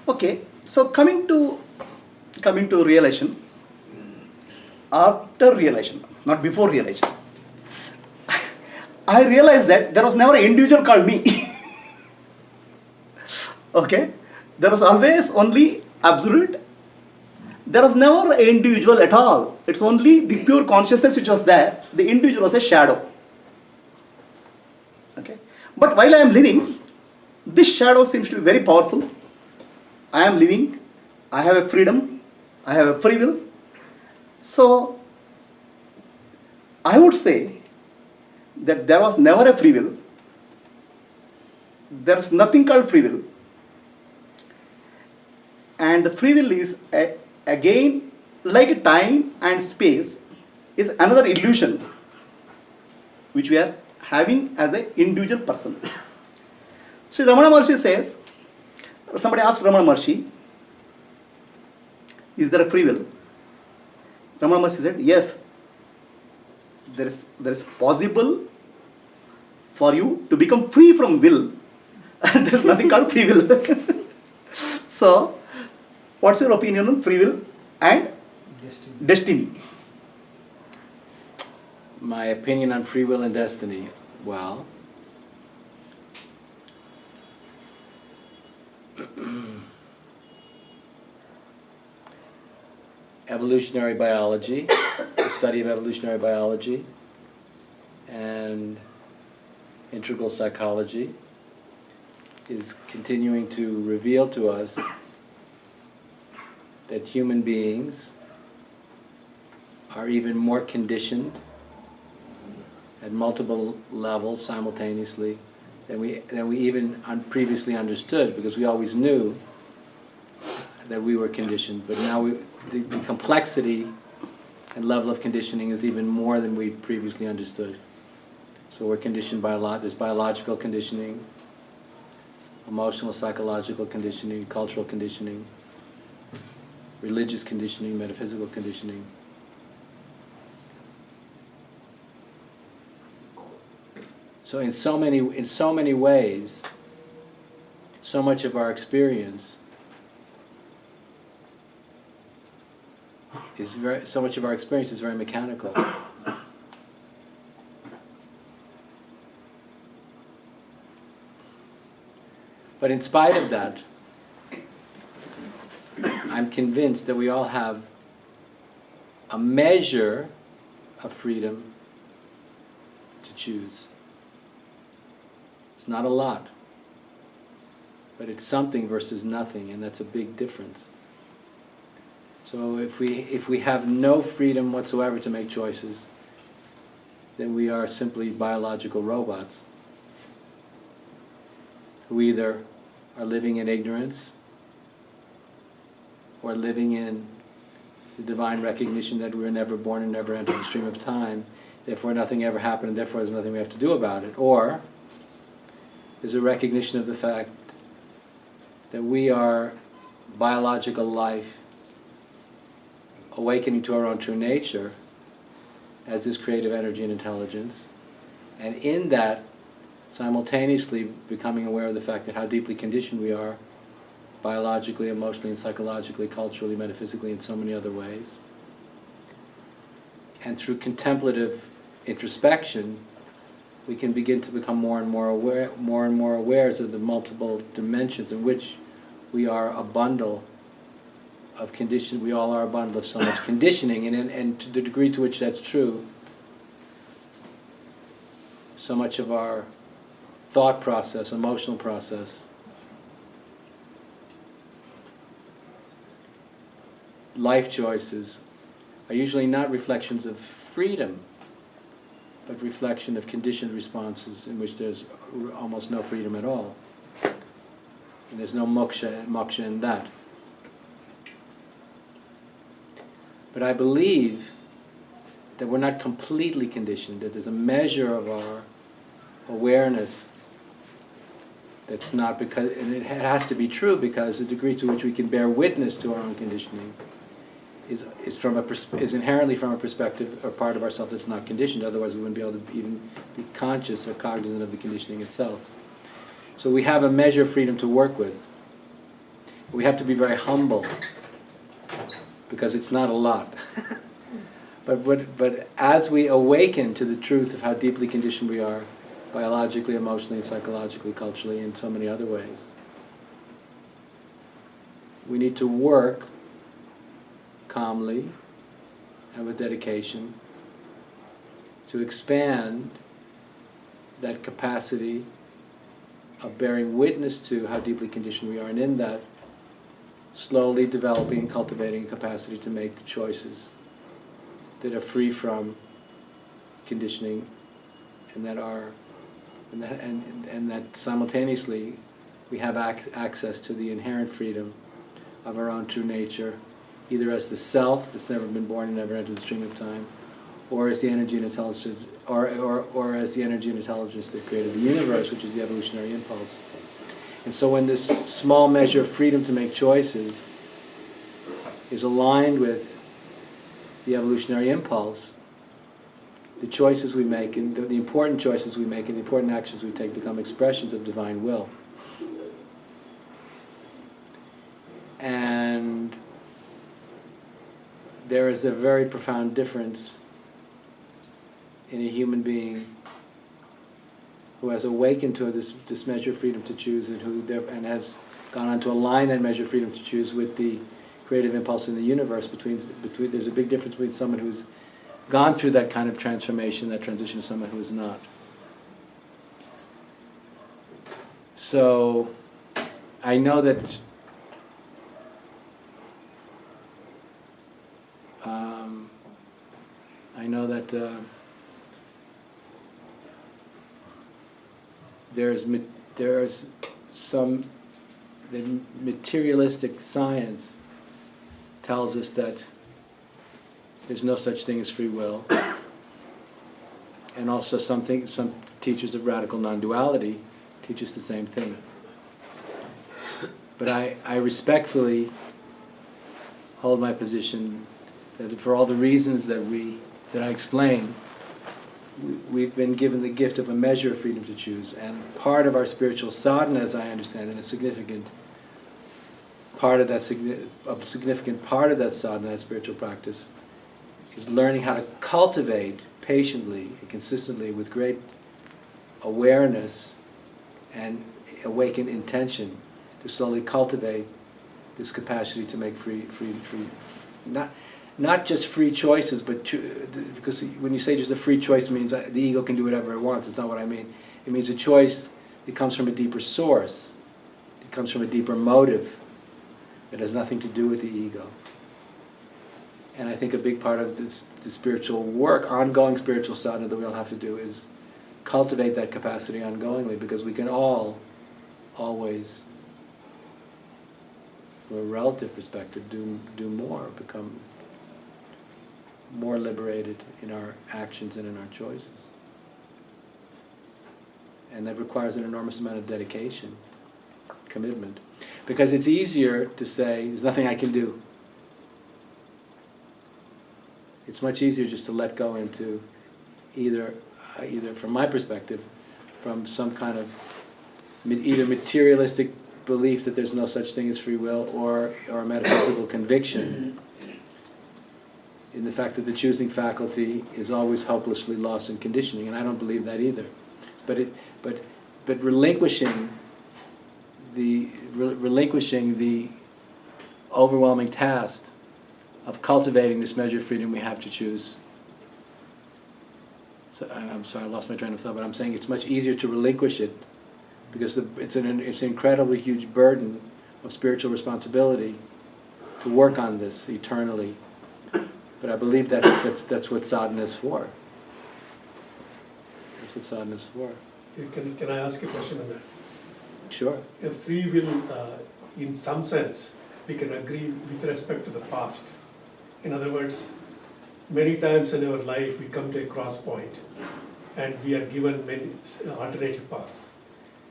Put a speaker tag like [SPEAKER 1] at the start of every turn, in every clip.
[SPEAKER 1] Okay, so coming to realization, after realization, not before realization, I realized that there was never an individual called me. Okay, there was always only absolute. There was never an individual at all. It's only the pure consciousness which was there. The individual was a shadow. Okay, but while I am living, this shadow seems to be very powerful. I am living. I have a freedom. I have a free will. So I would say that there was never a free will. There is nothing called free will. And the free will is, again, like time and space, is another illusion which we are having as an individual person. So Ramana Maharshi says, somebody asked Ramana Maharshi, is there a free will? Ramana Maharshi said, yes, there is possible for you to become free from will. There is nothing called free will. So, what's your opinion on free will and destiny?
[SPEAKER 2] My opinion on free will and destiny, well, evolutionary biology, the study of evolutionary biology, and integral psychology is continuing to reveal to us that human beings are even more conditioned at multiple levels simultaneously than we even previously understood, because we always knew that we were conditioned, but now the complexity and level of conditioning is even more than we previously understood. So we're conditioned by a lot. There's biological conditioning, emotional, psychological conditioning, cultural conditioning, religious conditioning, metaphysical conditioning. So in so many ways, so much of our experience is very mechanical. But in spite of that, I'm convinced that we all have a measure of freedom to choose. It's not a lot, but it's something versus nothing, and that's a big difference. So if we have no freedom whatsoever to make choices, then we are simply biological robots who either are living in ignorance or living in the divine recognition that we were never born and never entered the stream of time, therefore nothing ever happened and therefore there's nothing we have to do about it. Or there's a recognition of the fact that we are biological life awakening to our own true nature as this creative energy and intelligence, and in that simultaneously becoming aware of the fact that how deeply conditioned we are biologically, emotionally, and psychologically, culturally, metaphysically, in so many other ways. And through contemplative introspection, we can begin to become more and more aware of the multiple dimensions in which we are a bundle of condition. We all are a bundle of so much conditioning, and to the degree to which that's true, so much of our thought process, emotional process, life choices are usually not reflections of freedom, but reflection of conditioned responses in which there's almost no freedom at all. And there's no moksha in that. But I believe that we're not completely conditioned, that there's a measure of our awareness that's not, because, and it has to be true, because the degree to which we can bear witness to our own conditioning is inherently from a perspective or part of ourself that's not conditioned. Otherwise we wouldn't be able to even be conscious or cognizant of the conditioning itself. So we have a measure of freedom to work with. We have to be very humble, because it's not a lot. But as we awaken to the truth of how deeply conditioned we are, biologically, emotionally, psychologically, culturally, and so many other ways, we need to work calmly and with dedication to expand that capacity of bearing witness to how deeply conditioned we are, and in that, slowly developing and cultivating a capacity to make choices that are free from conditioning, and that are, and that simultaneously we have access to the inherent freedom of our own true nature, either as the self that's never been born and never entered the stream of time, or as the energy and intelligence, or as the energy and intelligence that created the universe, which is the evolutionary impulse. And so when this small measure of freedom to make choices is aligned with the evolutionary impulse, the choices we make, and the important choices we make, and the important actions we take become expressions of divine will. And there is a very profound difference in a human being who has awakened to this measure of freedom to choose, and has gone on to align that measure of freedom to choose with the creative impulse in the universe. There's a big difference between someone who's gone through that kind of transformation, that transition, to someone who is not. So I know that there's some, the materialistic science tells us that there's no such thing as free will, and also some teachers of radical non-duality teach us the same thing. But I respectfully hold my position that for all the reasons that I explained, we've been given the gift of a measure of freedom to choose, and part of our spiritual sadhana, as I understand it, a significant part of that sadhana, that spiritual practice, is learning how to cultivate patiently and consistently, with great awareness and awakened intention, to slowly cultivate this capacity to make free, not just free choices, but because when you say just a free choice, it means the ego can do whatever it wants. It's not what I mean. It means a choice that comes from a deeper source. It comes from a deeper motive that has nothing to do with the ego. And I think a big part of the spiritual work, ongoing spiritual sadhana that we all have to do, is cultivate that capacity ongoingly, because we can all always, from a relative perspective, do more, become more liberated in our actions and in our choices. And that requires an enormous amount of dedication, commitment. Because it's easier to say, there's nothing I can do. It's much easier just to let go into either from my perspective, from some kind of either materialistic belief that there's no such thing as free will, or a metaphysical conviction in the fact that the choosing faculty is always hopelessly lost in conditioning, and I don't believe that either. But relinquishing the overwhelming task of cultivating this measure of freedom we have to choose. So I'm sorry, I lost my train of thought, but I'm saying it's much easier to relinquish it, because it's an incredibly huge burden of spiritual responsibility to work on this eternally. But I believe that's what sadhana is for. That's what sadhana is for.
[SPEAKER 3] Can I ask a question on that?
[SPEAKER 2] Sure.
[SPEAKER 3] A free will, in some sense, we can agree with respect to the past. In other words, many times in our life we come to a cross point, and we are given many alternative paths.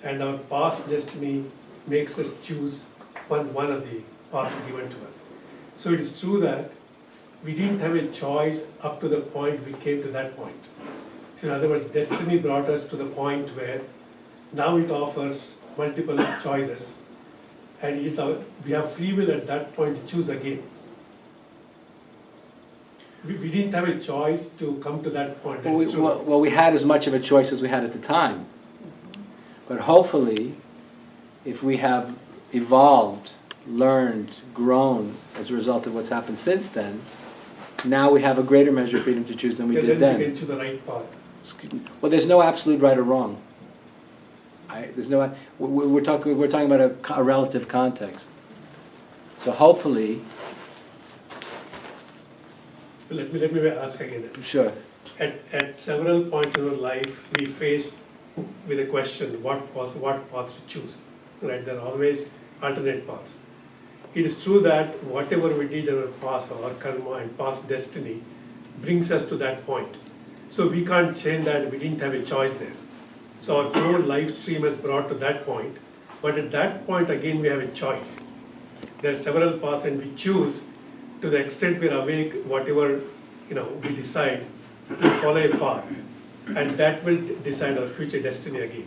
[SPEAKER 3] And our past destiny makes us choose one of the paths given to us. So it is true that we didn't have a choice up to the point we came to that point. So in other words, destiny brought us to the point where now it offers multiple choices. and we have free will at that point to choose again. We didn't have a choice to come to that point. That's true.
[SPEAKER 2] Well, we had as much of a choice as we had at the time. But hopefully, if we have evolved, learned, grown as a result of what's happened since then, now we have a greater measure of freedom to choose than we did
[SPEAKER 3] Then we
[SPEAKER 2] then.
[SPEAKER 3] get to the right path.
[SPEAKER 2] Well, there's no absolute right or wrong. There's no. We're talking about a relative context. So hopefully,
[SPEAKER 3] Let me ask again.
[SPEAKER 2] sure.
[SPEAKER 3] At several points in our life, we face with a question, what path to choose, right? There are always alternate paths. It is true that whatever we did in our past, our karma and past destiny, brings us to that point. So we can't change that, we didn't have a choice there. So our whole life stream has brought to that point, but at that point again we have a choice. There are several paths and we choose, to the extent we're awake, whatever we decide, we follow a path, and that will decide our future destiny again.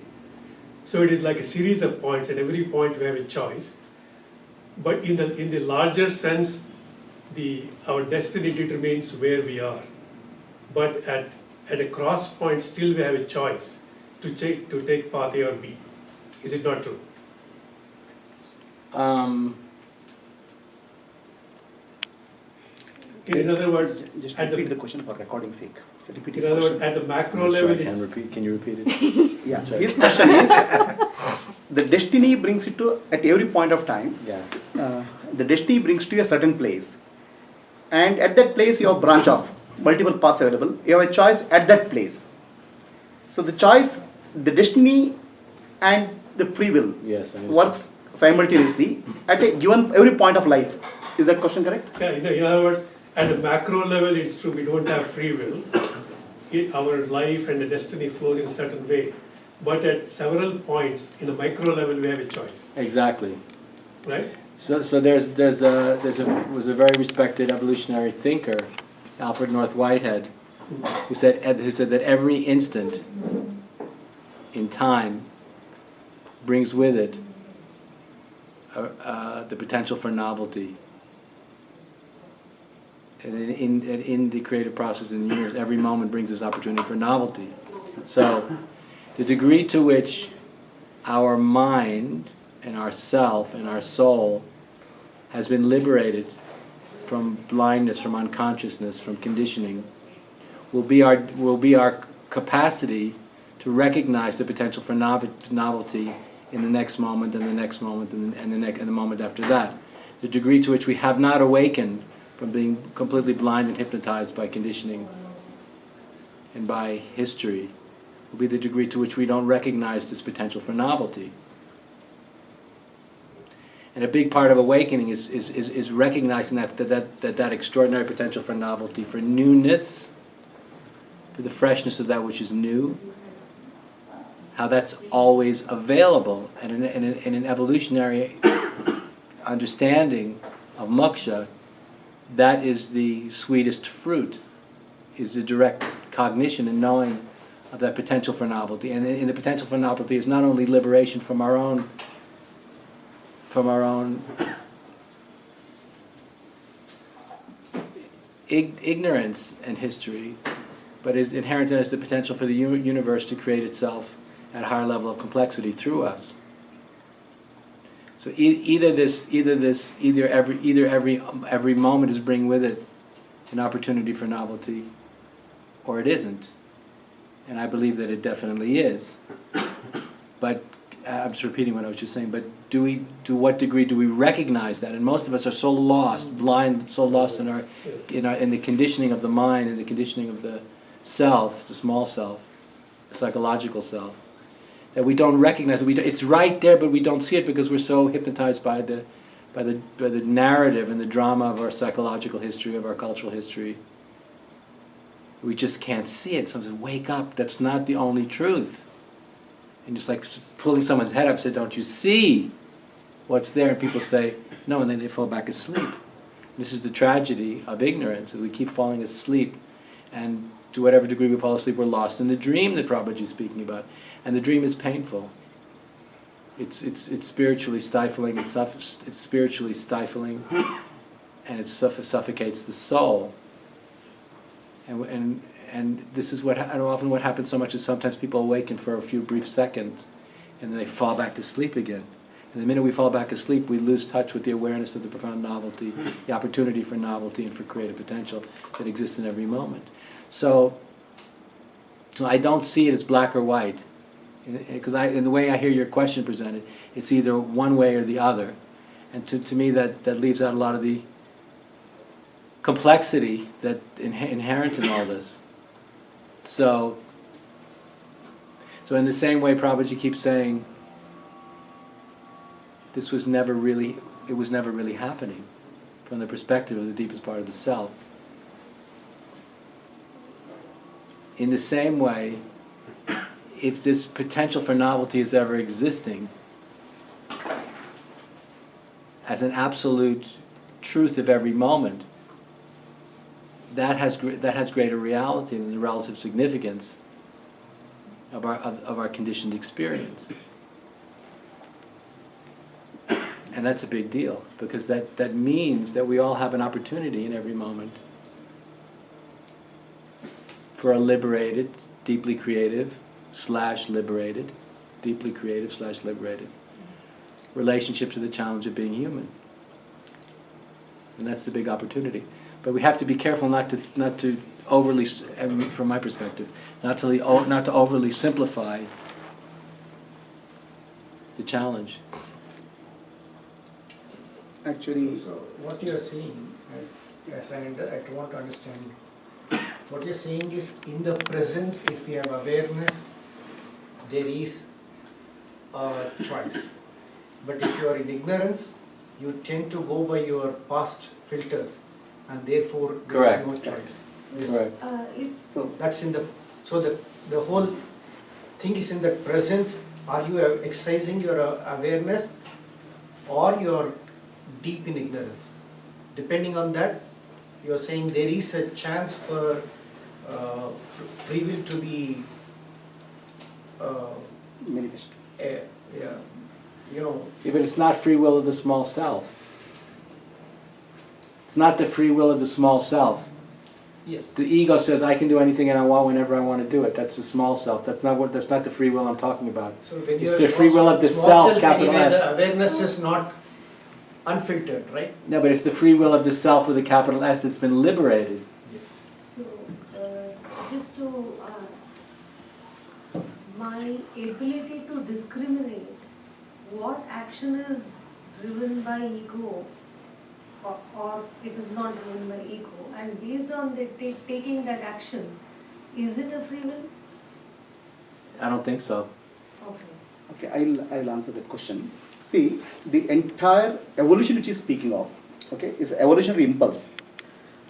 [SPEAKER 3] So it is like a series of points, at every point we have a choice. But in the larger sense, our destiny determines where we are. But at a cross point, still we have a choice to take path A or B. Is it not true? In other words,
[SPEAKER 1] Just
[SPEAKER 3] at
[SPEAKER 1] repeat
[SPEAKER 3] the
[SPEAKER 1] the question for recording sake. Repeat his
[SPEAKER 3] in other words,
[SPEAKER 1] question.
[SPEAKER 3] at the macro
[SPEAKER 2] I'm not sure
[SPEAKER 3] level,
[SPEAKER 2] I can
[SPEAKER 3] it's,
[SPEAKER 2] repeat. Can you repeat it?
[SPEAKER 1] Yeah.
[SPEAKER 2] Sorry.
[SPEAKER 1] His question is, the destiny brings you to, at every point of time,
[SPEAKER 2] Yeah.
[SPEAKER 1] the destiny brings to a certain place. And at that place you have branch off, multiple paths available. You have a choice at that place. So the choice, the destiny and the free will
[SPEAKER 2] Yes. I understand.
[SPEAKER 1] works simultaneously at a given every point of life. Is that question correct?
[SPEAKER 3] yeah, in other words, at the macro level, it's true, we don't have free will. Our life and the destiny flows in a certain way. But at several points, in the micro level, we have a choice,
[SPEAKER 2] Exactly.
[SPEAKER 3] right?
[SPEAKER 2] So was a very respected evolutionary thinker, Alfred North Whitehead, who said that every instant in time brings with it the potential for novelty. And in the creative process in the universe, every moment brings this opportunity for novelty. So, the degree to which our mind and our self and our soul has been liberated from blindness, from unconsciousness, from conditioning, will be our capacity to recognize the potential for novelty in the next moment and the next moment and the moment after that. The degree to which we have not awakened from being completely blind and hypnotized by conditioning and by history will be the degree to which we don't recognize this potential for novelty. And a big part of awakening is recognizing that extraordinary potential for novelty, for newness, for the freshness of that which is new, how that's always available. And in an evolutionary understanding of moksha, that is the sweetest fruit, is the direct cognition and knowing of that potential for novelty. And in the potential for novelty is not only liberation from our own ignorance and history, but is inherent in us the potential for the universe to create itself at a higher level of complexity through us. So every moment is bringing with it an opportunity for novelty, or it isn't. And I believe that it definitely is. But I'm just repeating what I was just saying. But to what degree do we recognize that? And most of us are so lost, blind, so lost in the conditioning of the mind and the conditioning of the self, the small self, the psychological self, that we don't recognize it. It's right there, but we don't see it because we're so hypnotized by the narrative and the drama of our psychological history, of our cultural history. We just can't see it. Someone says, "Wake up! That's not the only truth." And just like pulling someone's head up, said, "Don't you see what's there?" And people say, "No," and then they fall back asleep. This is the tragedy of ignorance, that we keep falling asleep, and to whatever degree we fall asleep, we're lost in the dream that Prabhuji is speaking about. And the dream is painful. It's spiritually stifling. It's spiritually stifling, and it suffocates the soul. And this is often what happens so much is sometimes people awaken for a few brief seconds, and then they fall back to sleep again. And the minute we fall back asleep, we lose touch with the awareness of the profound novelty, the opportunity for novelty and for creative potential that exists in every moment. So I don't see it as black or white, because in the way I hear your question presented, it's either one way or the other. And to me, that leaves out a lot of the complexity that inherent in all this. So in the same way Prabhuji keeps saying, it was never really happening from the perspective of the deepest part of the self. In the same way, if this potential for novelty is ever existing as an absolute truth of every moment, that has greater reality than the relative significance of our conditioned experience. And that's a big deal, because that means that we all have an opportunity in every moment for a liberated, deeply creative / liberated, deeply creative / liberated relationship to the challenge of being human. And that's the big opportunity. But we have to be careful not to overly, from my perspective, not to overly simplify the challenge.
[SPEAKER 1] Actually,
[SPEAKER 4] So what you are saying, as I want to understand, what you are saying is, in the presence, if we have awareness, there is a choice. But if you are in ignorance, you tend to go by your past filters, and therefore there
[SPEAKER 2] Correct.
[SPEAKER 4] is no choice. Yes.
[SPEAKER 2] Correct.
[SPEAKER 1] so
[SPEAKER 4] That's in the, so the whole thing is in the presence. Are you exercising your awareness, or you are deep in ignorance? Depending on that, you are saying there is a chance for free will to be
[SPEAKER 1] manifest.
[SPEAKER 4] yeah,
[SPEAKER 2] Yeah, but it's not free will of the small self. It's not the free will of the small self.
[SPEAKER 4] yes.
[SPEAKER 2] The ego says I can do anything I want whenever I want to do it. That's the small self. That's not the free will I'm talking about.
[SPEAKER 4] So when
[SPEAKER 2] It's
[SPEAKER 4] you are
[SPEAKER 2] the free will of the
[SPEAKER 4] small
[SPEAKER 2] self, capital
[SPEAKER 4] anyway,
[SPEAKER 2] S.
[SPEAKER 4] the awareness is not unfiltered, right?
[SPEAKER 2] No, but it's the free will of the self with a capital S that's been liberated.
[SPEAKER 5] So, just to ask, my ability to discriminate what action is driven by ego or it is not driven by ego, and based on the taking that action, is it a free will?
[SPEAKER 2] I don't think so.
[SPEAKER 5] Okay.
[SPEAKER 1] Okay, I'll answer that question. See, the entire evolution which is speaking of, okay, is evolutionary impulse.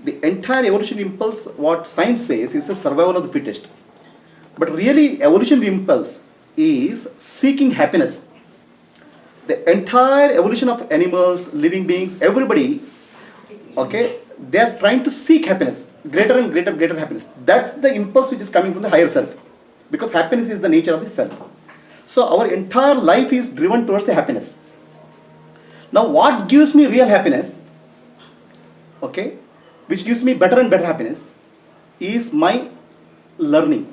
[SPEAKER 1] The entire evolutionary impulse, what science says, is a survival of the fittest. But really, evolutionary impulse is seeking happiness. The entire evolution of animals, living beings, everybody, okay, they are trying to seek happiness, greater and greater happiness. That's the impulse which is coming from the higher self, because happiness is the nature of the self. So our entire life is driven towards the happiness. Now what gives me real happiness, okay, which gives me better and better happiness, is my learning.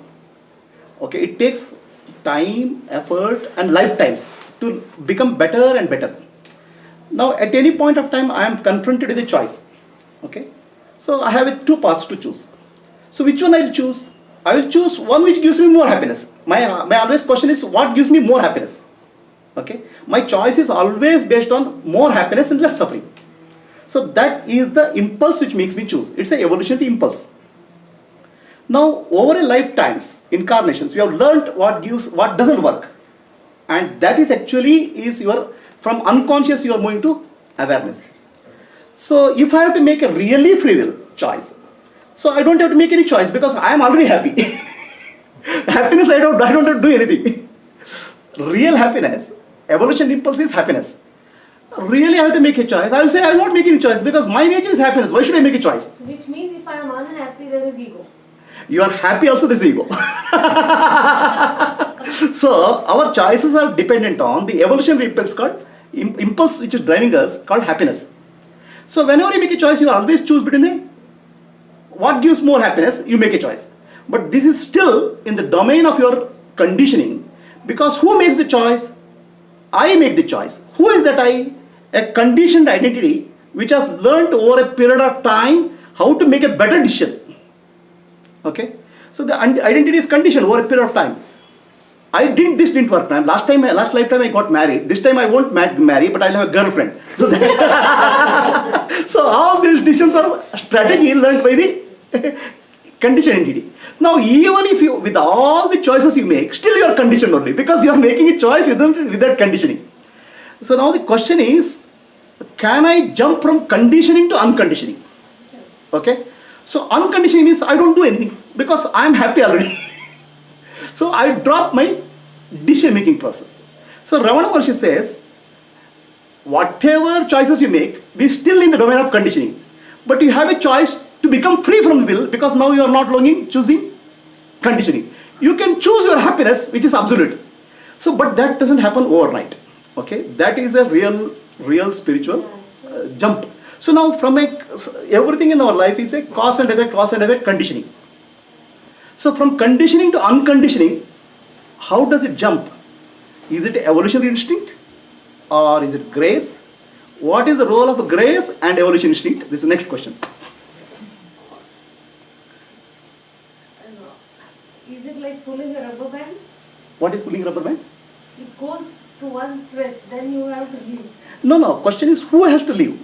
[SPEAKER 1] Okay, it takes time, effort and lifetimes to become better and better. Now at any point of time I am confronted with a choice. Okay, so I have two paths to choose. So which one I will choose? I will choose one which gives me more happiness. My always question is, what gives me more happiness? Okay, my choice is always based on more happiness and less suffering. So that is the impulse which makes me choose. It's an evolutionary impulse. Now over a lifetimes, incarnations, we have learnt what doesn't work, and that is actually from unconscious you are moving to awareness. So if I have to make a really free will choice, so I don't have to make any choice because I am already happy. Happiness, I don't have to do anything. Real happiness, evolution impulse is happiness. Really I have to make a choice. I will say I will not make any choice because my nature is happiness. Why should I make a choice?
[SPEAKER 5] So which means if I am unhappy, there is ego.
[SPEAKER 1] You are happy also, there is ego. So our choices are dependent on the evolutionary impulse called impulse which is driving us called happiness. So whenever you make a choice, you always choose between what gives more happiness, you make a choice. But this is still in the domain of your conditioning, because who makes the choice? I make the choice. Who is that I? A conditioned identity which has learned over a period of time how to make a better decision. Okay? So the identity is conditioned over a period of time. This didn't work. Last lifetime I got married. This time I won't marry, but I'll have a girlfriend. So, so all these decisions are strategy learned by the conditioned entity. Now, even if you, with all the choices you make, still you are conditioned only, because you are making a choice with that conditioning. So now the question is, can I jump from conditioning to unconditioning? Okay? So unconditioning means I don't do anything because I am happy already. So I drop my decision making process. So Ramana Maharshi says, whatever choices you make, be still in the domain of conditioning. But you have a choice to become free from the will, because now you are not choosing conditioning. You can choose your happiness, which is absolute. So, but that doesn't happen overnight. Okay, that is a real spiritual jump. So now everything in our life is a cause and effect conditioning. So from conditioning to unconditioning, how does it jump? Is it evolutionary instinct or is it grace? What is the role of grace and evolution instinct? This is the next question.
[SPEAKER 5] Is it like pulling a rubber band?
[SPEAKER 1] What is pulling rubber band?
[SPEAKER 5] It goes to one stretch, then you have to leave.
[SPEAKER 1] No. Question is who has to leave?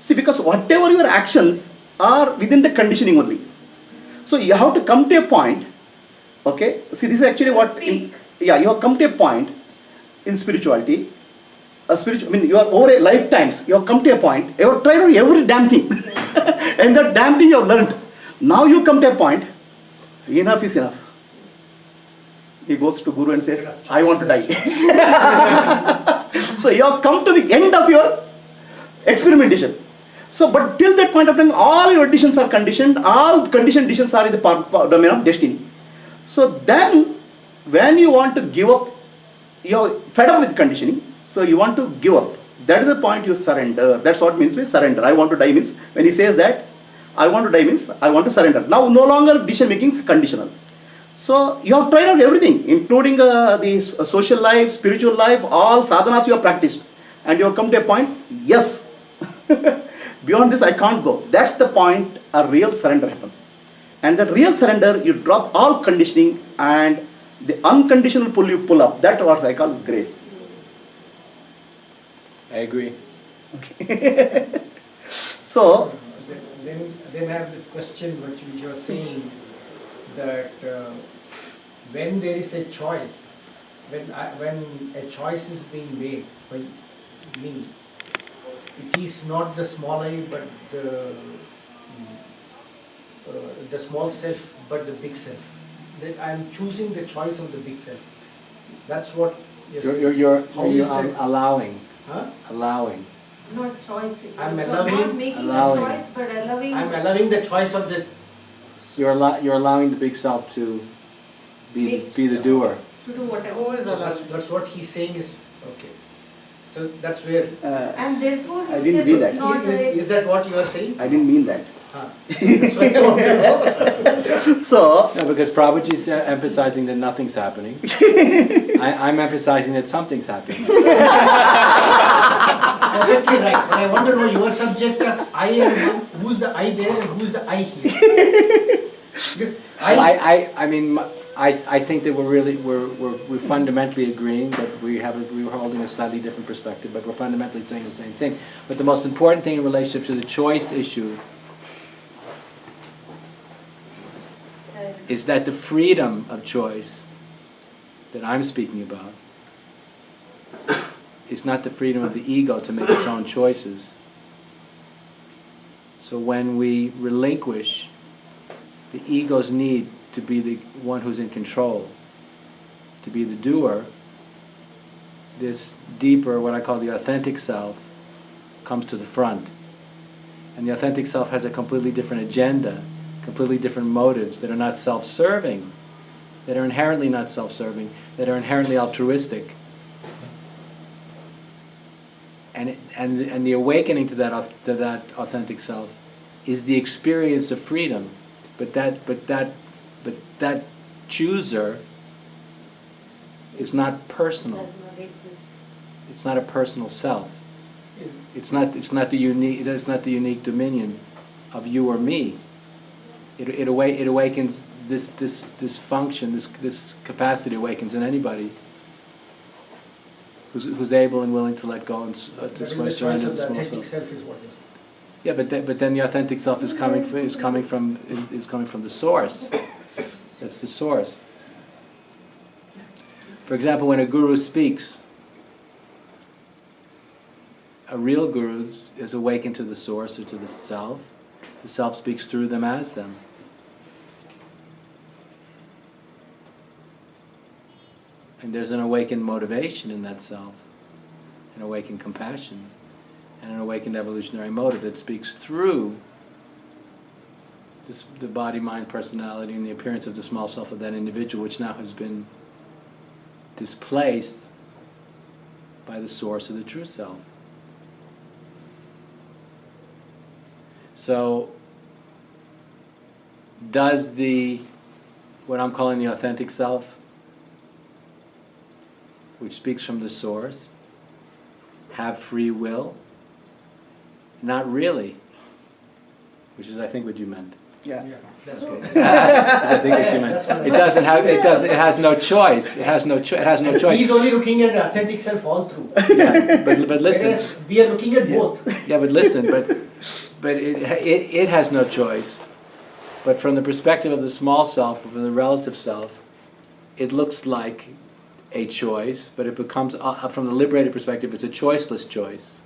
[SPEAKER 1] See, because whatever your actions are within the conditioning only. So you have to come to a point. Okay. See, this is actually what. You have come to a point in spirituality. You are over a lifetimes. You have come to a point. You have tried every damn thing, and that damn thing you have learned. Now you come to a point. Enough is enough. He goes to Guru and says, I want to die. So you have come to the end of your experimentation. So, but till that point of time, all your decisions are conditioned, all conditioned decisions are in the domain of destiny. So then, when you want to give up, you are fed up with conditioning, so you want to give up. That is the point you surrender. That's what means we surrender. I want to die means, when he says that, I want to die means, I want to surrender. Now, no longer decision making is conditional. So, you have tried out everything, including the social life, spiritual life, all sadhanas you have practiced. And you have come to a point, yes, beyond this I can't go. That's the point a real surrender happens. And that real surrender, you drop all conditioning and the unconditional pull you pull up. That's what I call grace.
[SPEAKER 2] I agree.
[SPEAKER 1] Okay. So,
[SPEAKER 4] then I have the question which you are saying, that when there is a choice, when a choice is being made by me, it is not the small I, but the small self, but the big self. That I am choosing the choice of the big self. That's what
[SPEAKER 2] You're
[SPEAKER 4] How is that?
[SPEAKER 2] allowing.
[SPEAKER 4] Huh?
[SPEAKER 2] Allowing.
[SPEAKER 5] Not choicing.
[SPEAKER 4] I'm
[SPEAKER 5] You're
[SPEAKER 4] allowing-
[SPEAKER 5] not making
[SPEAKER 2] allowing.
[SPEAKER 5] a choice, but allowing.
[SPEAKER 4] I'm allowing the choice of the.
[SPEAKER 2] You're allowing the big self to be the doer.
[SPEAKER 5] To do whatever.
[SPEAKER 4] So that's what he's saying is okay. So that's where.
[SPEAKER 5] And therefore
[SPEAKER 1] I
[SPEAKER 5] you
[SPEAKER 1] didn't
[SPEAKER 5] say
[SPEAKER 1] mean
[SPEAKER 5] it's
[SPEAKER 1] that.
[SPEAKER 5] not
[SPEAKER 4] Is that what you are saying?
[SPEAKER 1] I didn't mean that.
[SPEAKER 4] Huh. So that's what I want to know.
[SPEAKER 1] So,
[SPEAKER 2] No, because Prabhuji's emphasizing that nothing's happening. I'm emphasizing that something's happening.
[SPEAKER 4] Perfectly right. But I want to know your subject of I and one. Who's the I there and who's the I here? Because
[SPEAKER 2] I think that we're fundamentally agreeing, but we're holding a slightly different perspective, but we're fundamentally saying the same thing. But the most important thing in relationship to the choice issue is that the freedom of choice that I'm speaking about is not the freedom of the ego to make its own choices. So when we relinquish the ego's need to be the one who's in control, to be the doer, this deeper, what I call the authentic self, comes to the front. And the authentic self has a completely different agenda, completely different motives that are not self-serving, that are inherently not self-serving, that are inherently altruistic. And the awakening to that authentic self is the experience of freedom. But that chooser is not personal.
[SPEAKER 5] Does not exist.
[SPEAKER 2] It's not a personal self. It's not the unique dominion of you or me. It awakens this function, this capacity awakens in anybody who's able and willing to let go and to
[SPEAKER 4] That is
[SPEAKER 2] surrender
[SPEAKER 4] the choice
[SPEAKER 2] to
[SPEAKER 4] of
[SPEAKER 2] the
[SPEAKER 4] the
[SPEAKER 2] small
[SPEAKER 4] authentic
[SPEAKER 2] self.
[SPEAKER 4] self is what you're saying.
[SPEAKER 2] Yeah, but then the authentic self is coming from the source. That's the source. For example, when a guru speaks, a real guru is awakened to the source or to the self. The self speaks through them as them. And there's an awakened motivation in that self, an awakened compassion, and an awakened evolutionary motive that speaks through the body, mind, personality, and the appearance of the small self of that individual, which now has been displaced by the source of the true self. So, does what I'm calling the authentic self, which speaks from the source, have free will? Not really. Which is, I think, what you meant.
[SPEAKER 1] Yeah.
[SPEAKER 4] That's
[SPEAKER 5] So-
[SPEAKER 4] good.
[SPEAKER 2] Which I think what you meant. It has no choice. It has no choice.
[SPEAKER 4] He's only looking at the authentic self all through.
[SPEAKER 2] Yeah, but listen.
[SPEAKER 4] Whereas we are looking at
[SPEAKER 2] Yeah.
[SPEAKER 4] both.
[SPEAKER 2] Yeah, but listen, but it has no choice. But from the perspective of the small self, from the relative self, it looks like a choice, but it becomes, from the liberated perspective, it's a choiceless choice.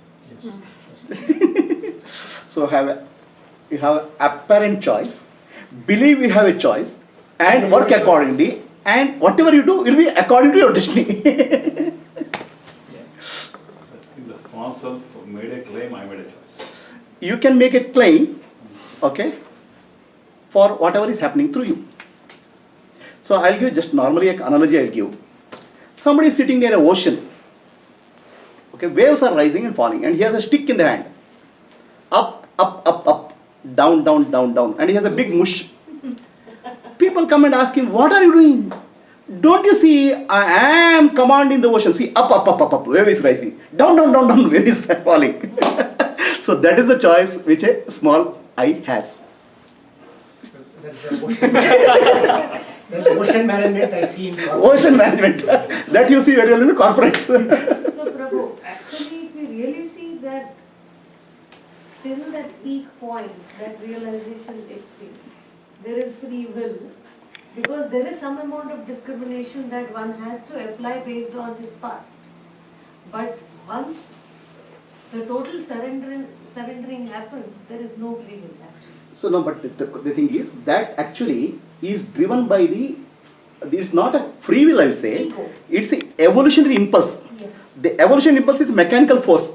[SPEAKER 1] So you have apparent choice, believe you have a choice, and work accordingly, and whatever you do will be according to your destiny.
[SPEAKER 6] In the small self made a claim, I made a choice.
[SPEAKER 1] You can make a claim, okay, for whatever is happening through you. So I'll give just normally an analogy I'll give. Somebody is sitting near an ocean. Okay, waves are rising and falling, and he has a stick in the hand. Up, up, up, up, down, down, down, down, and he has a big mush. People come and ask him, "What are you doing? Don't you see I am commanding the ocean? See, up, up, up, up, up, wave is rising. Down, down, down, down, wave is falling." So that is the choice which a small I has.
[SPEAKER 4] That's the ocean management. That's the ocean management I see in corporate.
[SPEAKER 1] Ocean management. That you see very well in the corporates.
[SPEAKER 5] So Prabhu, actually if we really see that till that peak point, that realization takes place, there is free will, because there is some amount of discrimination that one has to apply based on his past. But once the total surrendering happens, there is no free will actually.
[SPEAKER 1] So no, but the thing is that actually is driven by it's not a free will, I will say.
[SPEAKER 5] Ego.
[SPEAKER 1] It's an evolutionary impulse.
[SPEAKER 5] Yes.
[SPEAKER 1] The evolutionary impulse is a mechanical force,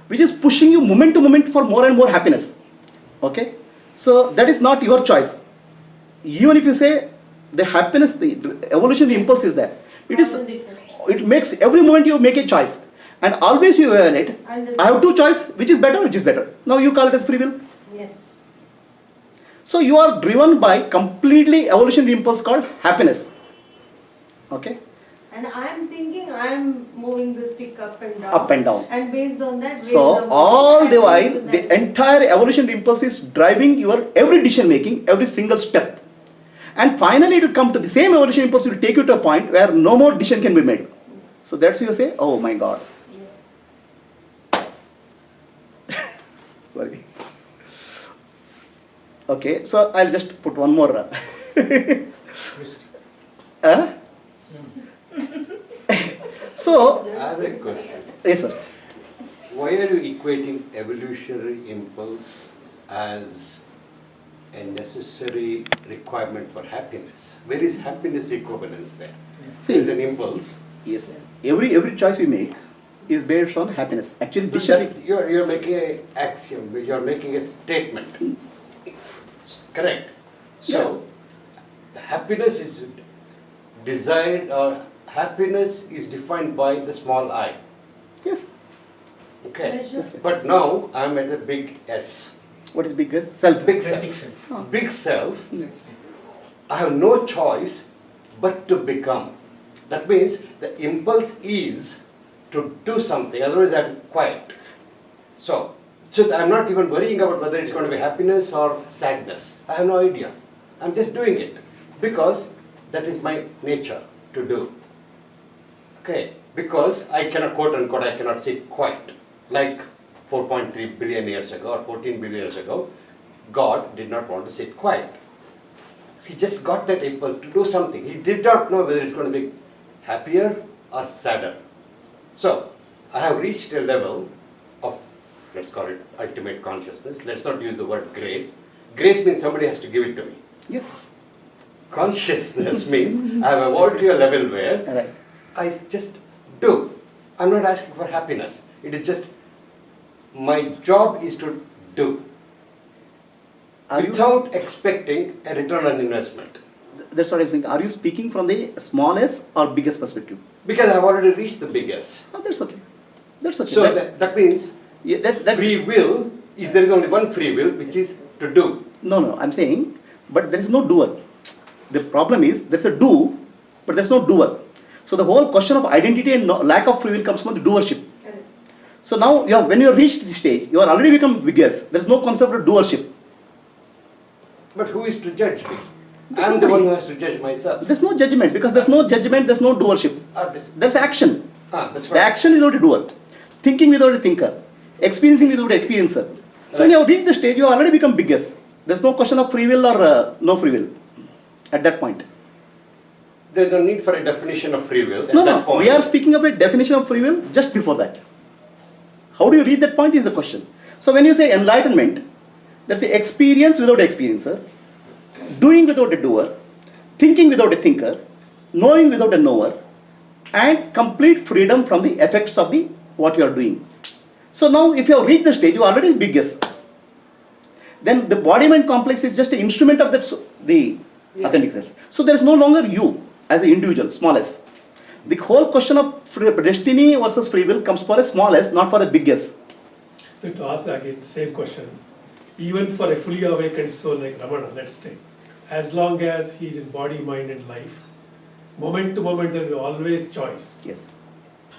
[SPEAKER 1] which is pushing you moment to moment for more and more happiness. Okay? So that is not your choice. Even if you say the happiness, the evolutionary impulse is there. It makes every moment you make a choice. And always you evaluate, I have two choices, which is better? Now you call it as free will.
[SPEAKER 5] Yes.
[SPEAKER 1] So you are driven by completely evolutionary impulse called happiness. Okay?
[SPEAKER 5] And I am thinking I am moving the stick up and down.
[SPEAKER 1] Up and down.
[SPEAKER 5] And based on that,
[SPEAKER 1] So all the while, the entire evolutionary impulse is driving your every decision making, every single step. And finally it will come to the same evolutionary impulse will take you to a point where no more decision can be made. So that's you say, oh my God. Sorry. Okay, so I'll just put one more.
[SPEAKER 4] Twist.
[SPEAKER 1] So,
[SPEAKER 7] I have a question.
[SPEAKER 1] yes sir.
[SPEAKER 7] Why are you equating evolutionary impulse as a necessary requirement for happiness? Where is happiness equivalence there?
[SPEAKER 1] See,
[SPEAKER 7] There's an impulse.
[SPEAKER 1] yes, every choice we make is based on happiness. Actually, decision.
[SPEAKER 7] You're making an axiom, you're making a statement. Correct. So, the happiness is desired or happiness is defined by the small I.
[SPEAKER 1] Yes.
[SPEAKER 7] Okay.
[SPEAKER 5] Pleasure.
[SPEAKER 1] Yes, sir.
[SPEAKER 7] But now I am at a big S.
[SPEAKER 1] What is biggest? Self.
[SPEAKER 7] Big
[SPEAKER 4] Authentic
[SPEAKER 7] self.
[SPEAKER 4] self.
[SPEAKER 7] Big self.
[SPEAKER 4] Let's take.
[SPEAKER 7] I have no choice but to become. That means the impulse is to do something, otherwise I'm quiet. So I'm not even worrying about whether it's going to be happiness or sadness. I have no idea. I'm just doing it because that is my nature to do. Okay, because I cannot, quote unquote, I cannot sit quiet. Like 4.3 billion years ago or 14 billion years ago, God did not want to sit quiet. He just got that impulse to do something. He did not know whether it's going to be happier or sadder. So, I have reached a level of, let's call it ultimate consciousness. Let's not use the word grace. Grace means somebody has to give it to me.
[SPEAKER 1] Yes.
[SPEAKER 7] Consciousness means I have evolved to a level where
[SPEAKER 1] Right.
[SPEAKER 7] I just do. I'm not asking for happiness. It is just my job is to do
[SPEAKER 1] Are you?
[SPEAKER 7] without expecting a return on investment.
[SPEAKER 1] That's what I'm saying. Are you speaking from the smallest or biggest perspective?
[SPEAKER 7] Because I've already reached the biggest.
[SPEAKER 1] Oh, that's okay. That's okay.
[SPEAKER 7] So
[SPEAKER 1] That's,
[SPEAKER 7] that means
[SPEAKER 1] yeah, that
[SPEAKER 7] free will is there is only one free will, which is to do.
[SPEAKER 1] No, I'm saying, but there is no doer. The problem is there's a do, but there's no doer. So the whole question of identity and lack of free will comes from the doership.
[SPEAKER 5] Correct.
[SPEAKER 1] So now when you have reached this stage, you are already become biggest. There's no concept of doership.
[SPEAKER 7] But who is to judge me?
[SPEAKER 1] There's
[SPEAKER 7] I'm the
[SPEAKER 1] nobody.
[SPEAKER 7] one who has to judge myself.
[SPEAKER 1] There's no judgment because there's no judgment, there's no doership. There's action.
[SPEAKER 7] That's
[SPEAKER 1] The
[SPEAKER 7] right.
[SPEAKER 1] action without a doer, thinking without a thinker, experiencing without an experiencer. So when you have reached the stage, you already become biggest. There's no question of free will or no free will at that point.
[SPEAKER 7] There's no need for a definition of free will at
[SPEAKER 1] No,
[SPEAKER 7] that point.
[SPEAKER 1] we are speaking of a definition of free will just before that. How do you read that point is the question. So when you say enlightenment, there's a experience without an experiencer, doing without a doer, thinking without a thinker, knowing without a knower, and complete freedom from the effects of the what you are doing. So now if you have reached the stage, you are already biggest. Then the body-mind complex is just an instrument of that, the authentic self. So there is no longer you as an individual, smallest. The whole question of destiny versus free will comes for a smallest, not for the biggest.
[SPEAKER 3] To ask again, same question. Even for a fully awakened soul like Ramana, let's take, as long as he's in body, mind and life, moment to moment there will be always choice.
[SPEAKER 1] Yes,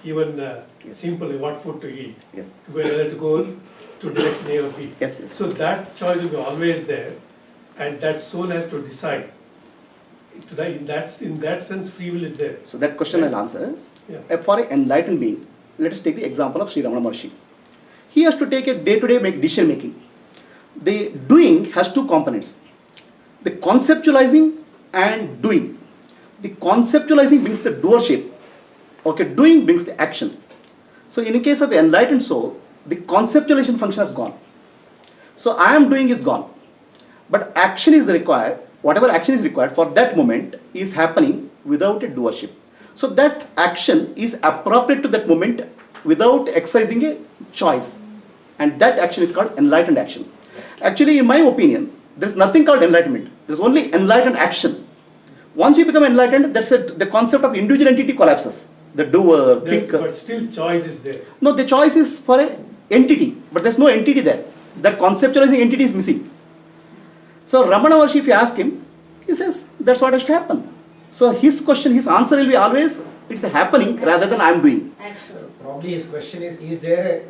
[SPEAKER 3] Even
[SPEAKER 1] Yes.
[SPEAKER 3] simply what food to eat,
[SPEAKER 1] yes,
[SPEAKER 3] whether to go to direction A or B.
[SPEAKER 1] yes, yes.
[SPEAKER 3] So that choice will be always there, and that soul has to decide. In that sense, free will is there.
[SPEAKER 1] So that question I'll answer.
[SPEAKER 3] Yeah.
[SPEAKER 1] For an enlightened being, let us take the example of Sri Ramana Maharshi. He has to take a day-to-day decision making. The doing has two components. The conceptualizing and doing. The conceptualizing brings the doership. Okay, doing brings the action. So in the case of enlightened soul, the conceptualization function has gone. So I am doing is gone. But action is required. Whatever action is required for that moment is happening without a doership. So that action is appropriate to that moment without exercising a choice. And that action is called enlightened action. Actually, in my opinion, there's nothing called enlightenment. There's only enlightened action. Once you become enlightened, that's it. The concept of individual entity collapses. The doer, thinker.
[SPEAKER 3] But still choice is there.
[SPEAKER 1] No, the choice is for an entity, but there's no entity there. That conceptualizing entity is missing. So Ramana Maharshi, if you ask him, he says that's what has to happen. So his question, his answer will be always, it's happening rather than I'm doing.
[SPEAKER 5] Action.
[SPEAKER 4] Probably his question is there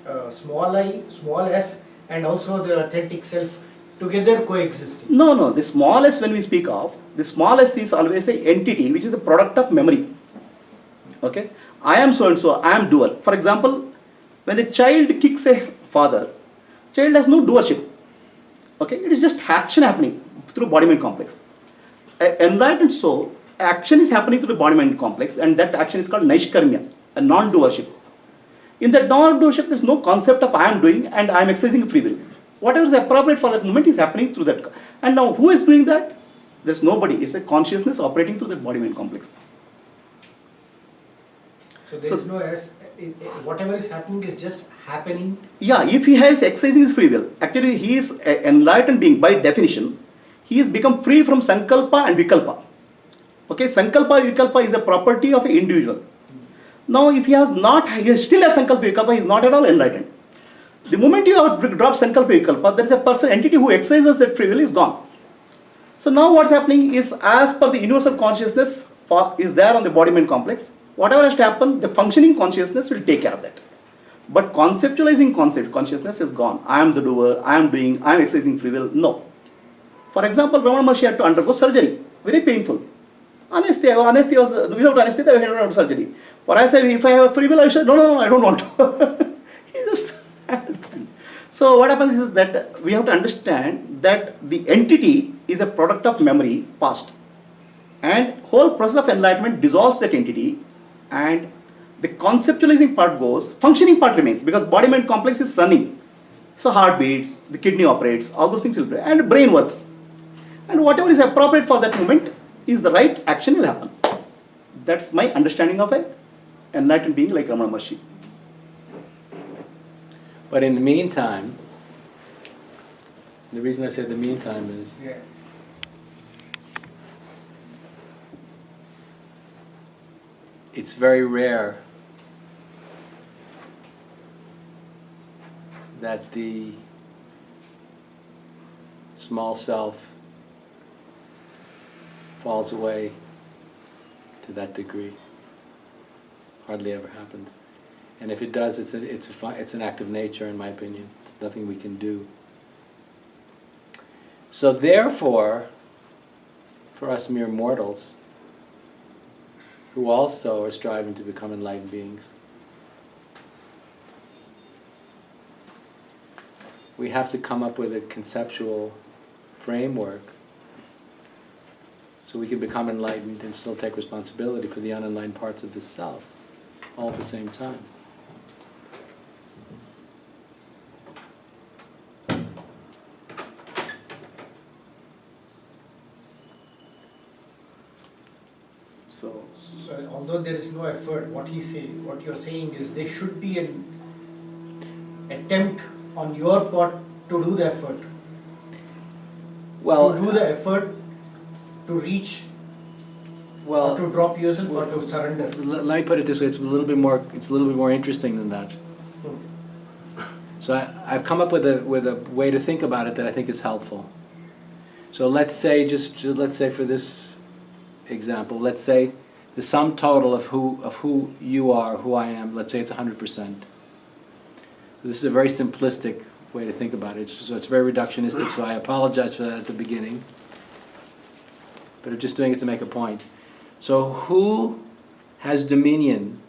[SPEAKER 4] a small I, small s, and also the authentic self together coexisting?
[SPEAKER 1] No, the smallest when we speak of, the smallest is always an entity which is a product of memory. Okay, I am so and so, I am doer. For example, when the child kicks a father, child has no doership. Okay, it is just action happening through body-mind complex. Enlightened soul, action is happening through the body-mind complex, and that action is called naishkarmya, a non-doership. In that non-doership, there is no concept of I am doing and I am exercising free will. Whatever is appropriate for that moment is happening through that. And now, who is doing that? There is nobody. It's a consciousness operating through that body-mind complex.
[SPEAKER 4] So there is no s. Whatever is happening is just happening.
[SPEAKER 1] Yeah, if he has exercising his free will, actually he is an enlightened being by definition. He has become free from sankalpa and vikalpa. Okay, sankalpa vikalpa is a property of an individual. Now, if he is still a sankalpa vikalpa, he is not at all enlightened. The moment you have dropped sankalpa vikalpa, there is a entity who exercises that free will is gone. So now what's happening is, as per the universal consciousness is there on the body-mind complex, whatever has to happen, the functioning consciousness will take care of that. But conceptualizing consciousness is gone. I am the doer, I am doing, I am exercising free will. No. For example, Ramana Maharshi had to undergo surgery, very painful. Anesthesia was, without anesthesia, he had to undergo surgery. For I said, if I have free will, I said, no, I don't want to. He just. So what happens is that we have to understand that the entity is a product of memory past, and whole process of enlightenment dissolves that entity, and the conceptualizing part goes, functioning part remains, because body-mind complex is running. So heart beats, the kidney operates, all those things will be, and brain works. And whatever is appropriate for that moment is the right action will happen. That's my understanding of an enlightened being like Ramana Maharshi.
[SPEAKER 2] But in the meantime, the reason I said the meantime is
[SPEAKER 4] Yeah.
[SPEAKER 2] it's very rare that the small self falls away to that degree. Hardly ever happens. And if it does, it's an act of nature, in my opinion. It's nothing we can do. So therefore, for us mere mortals, who also are striving to become enlightened beings, we have to come up with a conceptual framework so we can become enlightened and still take responsibility for the unenlightened parts of the self all at the same time.
[SPEAKER 1] So
[SPEAKER 4] Although there is no effort, what you're saying is there should be an attempt on your part to do the effort.
[SPEAKER 2] Well,
[SPEAKER 4] To do the effort to reach or to drop yourself or to surrender.
[SPEAKER 2] let me put it this way: it's a little bit more interesting than that. So I've come up with a way to think about it that I think is helpful. So let's say for this example, let's say the sum total of who you are, who I am. Let's say it's 100%. This is a very simplistic way to think about it. So it's very reductionistic. So I apologize for that at the beginning. But I'm just doing it to make a point. So who has dominion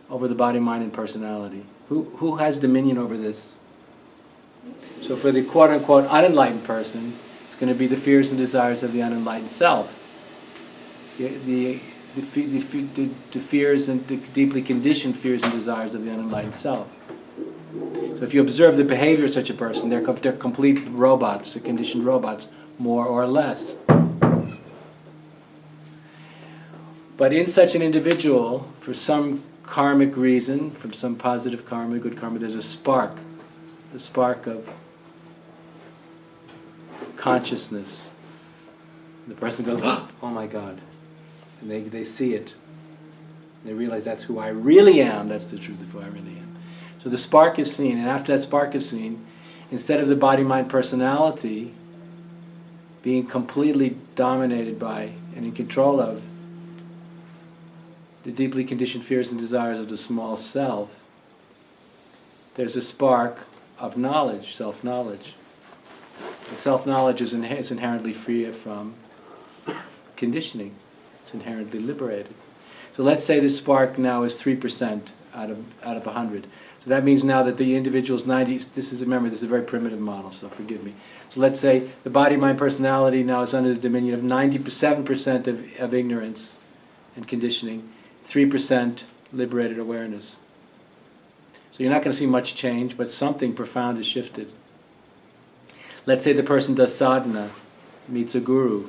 [SPEAKER 2] over the body, mind, and personality? Who has dominion over this? So for the quote-unquote unenlightened person, it's going to be the fears and desires of the unenlightened self. The fears and the deeply conditioned fears and desires of the unenlightened self. So if you observe the behavior of such a person, they're complete robots, they're conditioned robots, more or less. But in such an individual, for some karmic reason, from some positive karma, good karma, there's a spark of consciousness. The person goes, oh my God. And they see it. They realize that's who I really am, that's the truth of who I really am. So the spark is seen, and after that spark is seen, instead of the body-mind personality being completely dominated by and in control of the deeply conditioned fears and desires of the small self, there's a spark of knowledge, self-knowledge. And self-knowledge is inherently free from conditioning. It's inherently liberated. So let's say this spark now is 3% out of 100. So that means now that the individual is 90, this is a very primitive model, so forgive me. So let's say the body, mind, personality now is under the dominion of 97% of ignorance and conditioning, 3% liberated awareness. So you're not going to see much change, but something profound has shifted. Let's say the person does sadhana, meets a guru.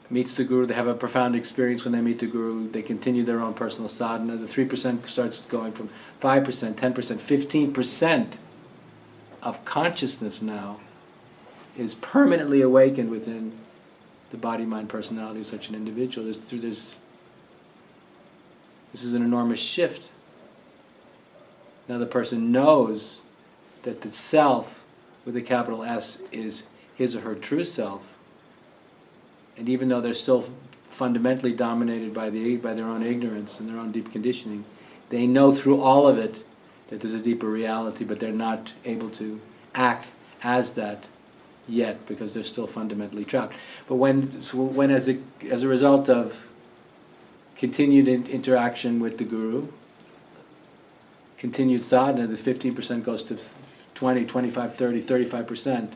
[SPEAKER 2] Meets the guru, they have a profound experience when they meet the guru, they continue their own personal sadhana. The 3% starts going from 5%, 10%, 15% of consciousness now is permanently awakened within the body, mind, personality of such an individual. This is an enormous shift. Now the person knows that the self, with a capital S, is his or her true self. And even though they're still fundamentally dominated by their own ignorance and their own deep conditioning, they know through all of it that there's a deeper reality, but they're not able to act as that yet because they're still fundamentally trapped. But when as a result of continued interaction with the Guru, continued sadhana, the 15% goes to 20, 25, 30, 35%,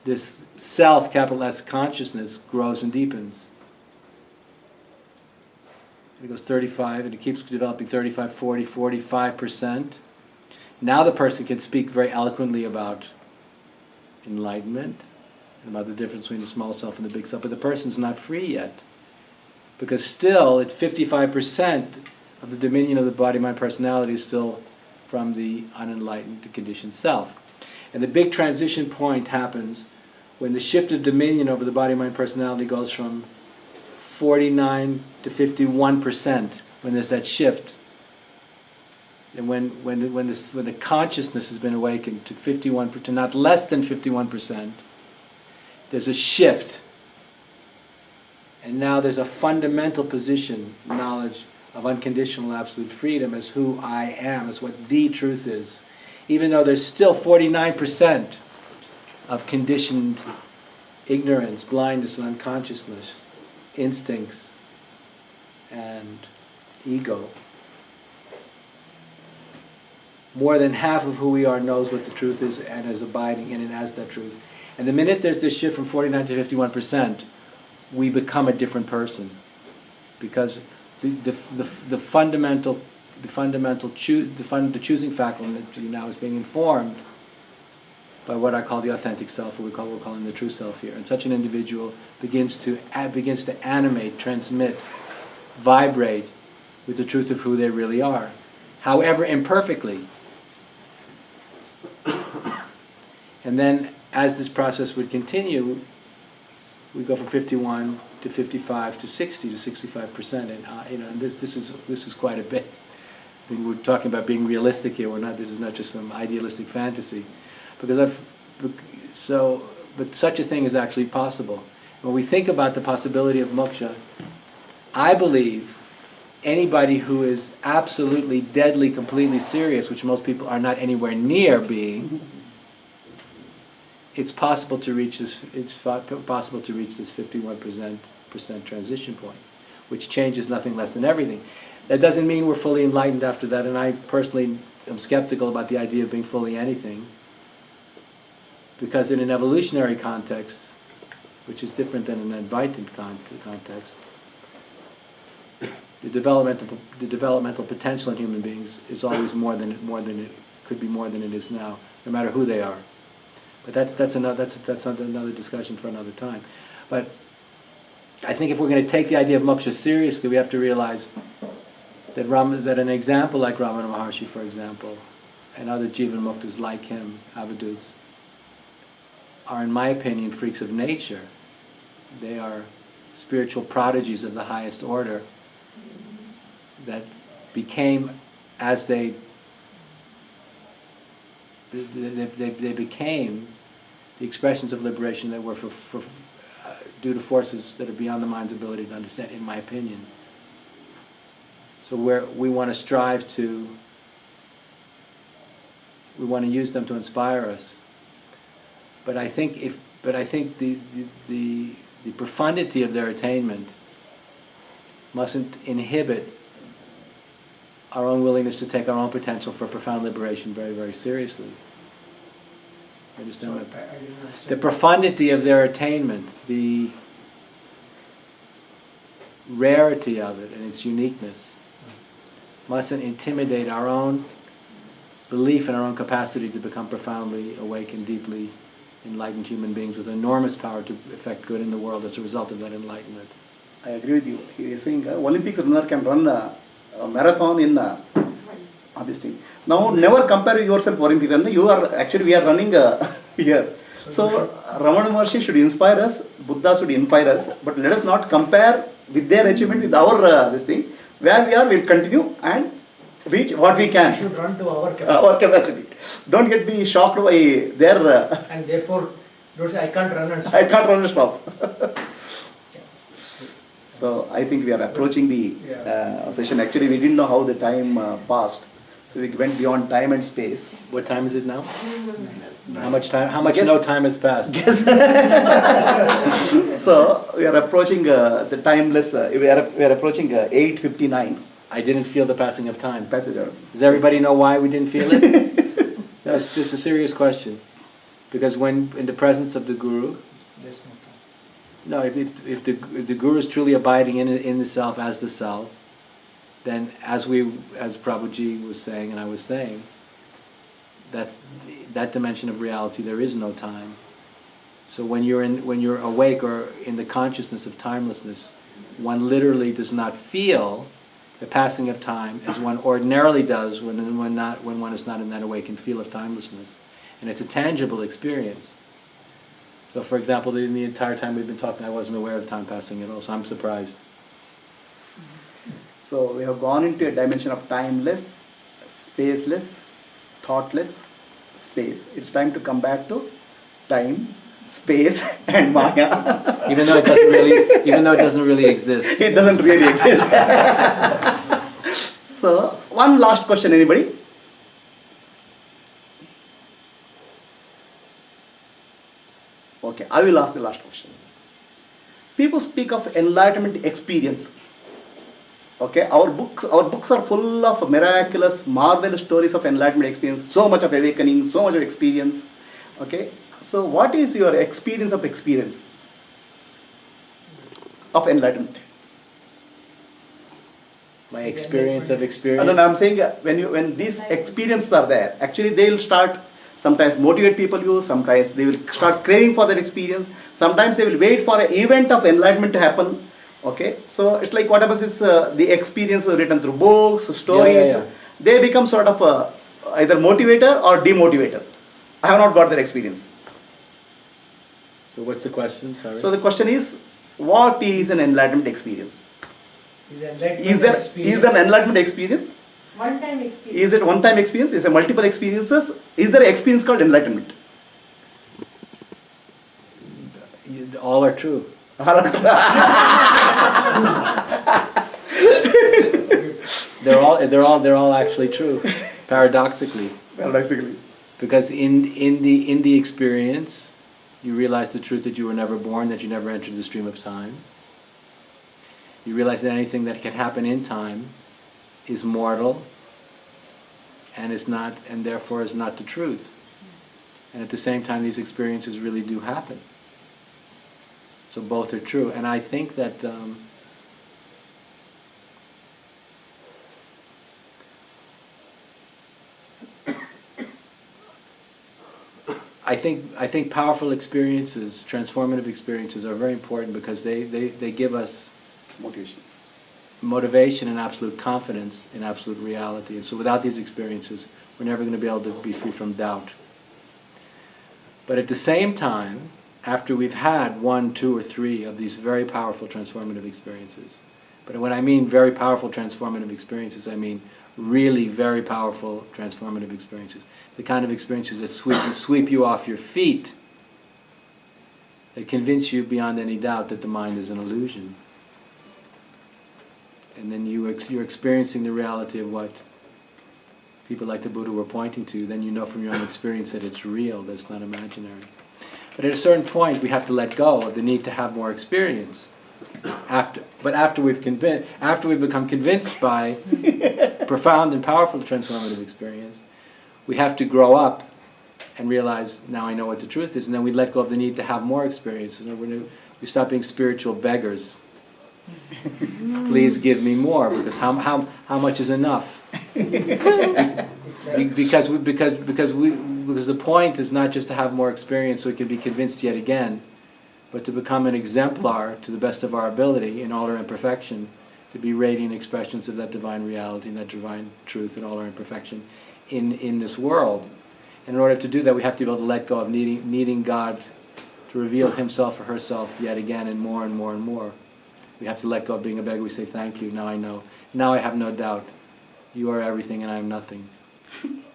[SPEAKER 2] this self, capital S, consciousness grows and deepens. It goes 35, and it keeps developing 35, 40, 45%. Now the person can speak very eloquently about enlightenment and about the difference between the small self and the big self, but the person's not free yet. Because still, it's 55% of the dominion of the body, mind, personality is still from the unenlightened, conditioned self. And the big transition point happens when the shift of dominion over the body, mind, personality goes from 49 to 51%, when there's that shift. And when the consciousness has been awakened to 51, to not less than 51%, there's a shift. And now there's a fundamental position, knowledge of unconditional absolute freedom as who I am, as what the truth is. Even though there's still 49% of conditioned ignorance, blindness, and unconsciousness, instincts, and ego. More than half of who we are knows what the truth is and is abiding in and as that truth. And the minute there's this shift from 49 to 51%, we become a different person. Because the choosing faculty now is being informed by what I call the authentic self, or we're calling the true self here. And such an individual begins to animate, transmit, vibrate with the truth of who they really are, however imperfectly. And then, as this process would continue, we go from 51 to 55 to 60 to 65%, and this is quite a bit. I mean, we're talking about being realistic here. This is not just some idealistic fantasy, because but such a thing is actually possible. When we think about the possibility of moksha, I believe anybody who is absolutely, deadly, completely serious, which most people are not anywhere near being, it's possible to reach this. It's possible to reach this 51% transition point, which changes nothing less than everything. That doesn't mean we're fully enlightened after that, and I personally am skeptical about the idea of being fully anything, because in an evolutionary context, which is different than an Advaita context, the developmental potential in human beings is always more than it could be more than it is now, no matter who they are. But that's another discussion for another time. But I think if we're going to take the idea of moksha seriously, we have to realize that an example like Ramana Maharshi, for example, and other Jivan Muktas like him, Avaduts, are, in my opinion, freaks of nature. They are spiritual prodigies of the highest order that became, as they became the expressions of liberation that were due to forces that are beyond the mind's ability to understand, in my opinion. So we want to strive to, we want to use them to inspire us. But I think the profundity of their attainment mustn't inhibit our own willingness to take our own potential for profound liberation very, very seriously. You understand what
[SPEAKER 4] I didn't understand.
[SPEAKER 2] the profundity of their attainment, the rarity of it and its uniqueness mustn't intimidate our own belief in our own capacity to become profoundly awakened, deeply enlightened human beings with enormous power to effect good in the world as a result of that enlightenment.
[SPEAKER 1] I agree with you. He is saying Olympic runner can run a marathon in this thing. Now, never compare yourself Olympic runner. We are running here. So Ramana Maharshi should inspire us, Buddha should inspire us, but let us not compare with their achievement with our this thing. Where we are, we'll continue and reach what we
[SPEAKER 4] We
[SPEAKER 1] can.
[SPEAKER 4] should run to our capacity.
[SPEAKER 1] Our capacity. Don't get me shocked by their.
[SPEAKER 4] And therefore, don't say, I can't run and stop.
[SPEAKER 1] I can't run and stop. So I think we are approaching the session. Actually, we didn't know how the time passed, so we went beyond time and space.
[SPEAKER 2] What time is it now? How much time? How much
[SPEAKER 1] Guess-
[SPEAKER 2] no time has passed?
[SPEAKER 1] Yes. So we are approaching the timeless. We are approaching 8:59
[SPEAKER 2] I didn't feel the passing of time.
[SPEAKER 1] passenger.
[SPEAKER 2] Does everybody know why we didn't feel it? No, it's just a serious question. Because when in the presence of the Guru,
[SPEAKER 4] There's no time.
[SPEAKER 2] no, if the Guru is truly abiding in the self as the self, then as Prabhuji was saying and I was saying, that dimension of reality, there is no time. So when you're awake or in the consciousness of timelessness, one literally does not feel the passing of time as one ordinarily does when one is not in that awakened feel of timelessness. And it's a tangible experience. So for example, in the entire time we've been talking, I wasn't aware of time passing at all, so I'm surprised.
[SPEAKER 1] So we have gone into a dimension of timeless, spaceless, thoughtless, space. It's time to come back to time, space, and Maya.
[SPEAKER 2] Even though it doesn't really exist.
[SPEAKER 1] It doesn't really exist. So one last question, anybody? Okay, I will ask the last question. People speak of enlightenment experience. Okay, our books are full of miraculous, marvelous stories of enlightenment experience, so much of awakening, so much of experience. Okay, so what is your experience of enlightenment?
[SPEAKER 2] My experience of experience.
[SPEAKER 1] No, I'm saying when these experiences are there, actually they will start sometimes motivate people. Sometimes they will start craving for that experience. Sometimes they will wait for an event of enlightenment to happen. Okay, so it's like what happens is the experience is written through books, stories.
[SPEAKER 2] Yeah.
[SPEAKER 1] They become sort of either motivator or demotivator. I have not got that experience.
[SPEAKER 2] So what's the question? Sorry.
[SPEAKER 1] So the question is, what is an enlightenment experience? Is there an enlightenment experience?
[SPEAKER 5] One-time experience.
[SPEAKER 1] Is it one-time experience? Is it multiple experiences? Is there an experience called enlightenment?
[SPEAKER 2] All are true. They're all actually true, paradoxically.
[SPEAKER 1] Paradoxically.
[SPEAKER 2] Because in the experience, you realize the truth that you were never born, that you never entered the stream of time. You realize that anything that can happen in time is mortal and therefore is not the truth. And at the same time, these experiences really do happen. So both are true. And I think that I think powerful experiences, transformative experiences, are very important because they give us motivation and absolute confidence in absolute reality. And so without these experiences, we're never going to be able to be free from doubt. But at the same time, after we've had 1, 2, or 3 of these very powerful transformative experiences, but when I mean very powerful transformative experiences, I mean really very powerful transformative experiences. The kind of experiences that sweep you off your feet, that convince you beyond any doubt that the mind is an illusion. And then you're experiencing the reality of what people like the Buddha were pointing to. Then you know from your own experience that it's real, that it's not imaginary. But at a certain point, we have to let go of the need to have more experience. After we've become convinced by profound and powerful transformative experience, we have to grow up and realize, now I know what the truth is, and then we let go of the need to have more experience. And we stop being spiritual beggars. Please give me more, because how much is enough? Because the point is not just to have more experience so we can be convinced yet again, but to become an exemplar to the best of our ability in all our imperfection, to be radiant expressions of that divine reality and that divine truth in all our imperfection in this world. And in order to do that, we have to be able to let go of needing God to reveal himself or herself yet again and more and more and more. We have to let go of being a beggar. We say, thank you, now I know. Now I have no doubt. You are everything and I am nothing.